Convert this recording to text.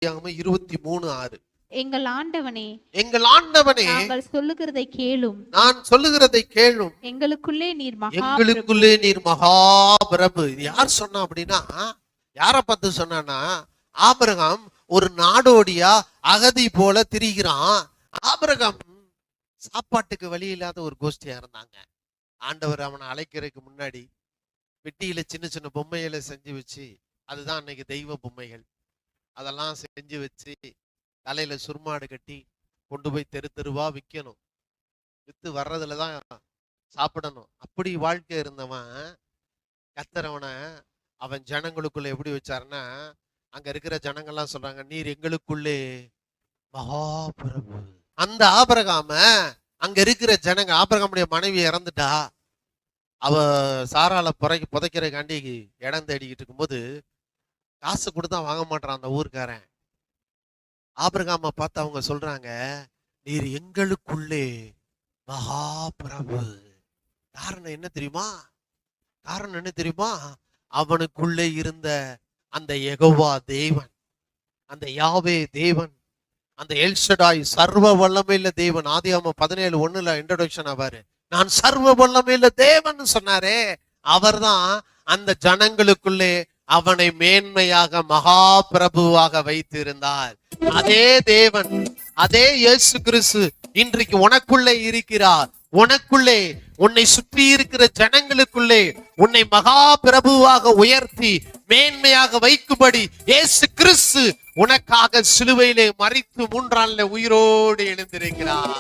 ஆதியாகமம் 23:6. எங்கள் ஆண்டவனே, எங்கள் ஆண்டவனே, நாங்கள் சொல்லுகிறதை கேளும், நான் சொல்லுகிறதை கேளும், எங்களுக்குள்ளே நீர் மகா எங்களுக்குள்ளே நீர் மகா பிரபு. இது யார் சொன்னா அப்படின்னா, யார பார்த்து சொன்னான்னா, ஆபிரகாம் ஒரு நாடோடியா அகதி போல திரிகிறான். ஆபிரகாம் சாப்பாட்டுக்கு வழி இல்லாத ஒரு கோஷ்டியா இருந்தாங்க. ஆண்டவர் அவனை அழைக்கிறதுக்கு முன்னாடி பெட்டியில சின்ன சின்ன பொம்மைகளை செஞ்சு வச்சு, அதுதான் அன்னைக்கு தெய்வ பொம்மைகள், அதெல்லாம் செஞ்சு வச்சு தலையில சுருமாடு கட்டி கொண்டு போய் தெரு தெருவா விற்கணும். வித்து வர்றதுலதான் சாப்பிடணும். அப்படி வாழ்க்கை இருந்தவன் கர்த்தர் அவன் ஜனங்களுக்குள்ள எப்படி வச்சாருன்னா, அங்க இருக்கிற ஜனங்கள்லாம் சொல்றாங்க, நீர் எங்களுக்குள்ளே மகாபிரபு. அந்த ஆபிரகாம அங்க இருக்கிற ஜனங்க, ஆபிரகாமுடைய மனைவி இறந்துட்டா, அவ சாரால புதைக்கிறக்காண்டி இடம் தேடிக்கிட்டு இருக்கும்போது காசு கொடுத்தா வாங்க மாட்டான் அந்த ஊருக்காரன். ஆபிரகாம பார்த்து அவங்க சொல்றாங்க, நீர் எங்களுக்குள்ளே மகாபிரபு. காரணம் என்ன தெரியுமா? காரணம் என்ன தெரியுமா? அவனுக்குள்ளே இருந்த அந்த யெகோவா தேவன், அந்த யாவே தேவன், அந்த எல்ஷடாய் சர்வ வல்லமையுள்ள தேவன். ஆதியாகமம் 17:1 இன்ட்ரோடக்ஷன் ஆவாரு. நான் சர்வ வல்லமையுள்ள தேவன் சொன்னாரே, அவர்தான் அந்த ஜனங்களுக்குள்ளே அவனை மேன்மையாக மகா பிரபுவாக வைத்திருந்தார். அதே தேவன், அதே இயேசு கிறிஸ்து இன்றைக்கு உனக்குள்ளே இருக்கிறார். உனக்குள்ளே, உன்னை சுற்றி இருக்கிற ஜனங்களுக்குள்ளே உன்னை மகா பிரபுவாக உயர்த்தி மேன்மையாக வைக்கும்படி இயேசு கிறிஸ்து உனக்காக சிலுவையிலே மரித்து 3 நாள்ல உயிரோடு எழுந்திருக்கிறார்.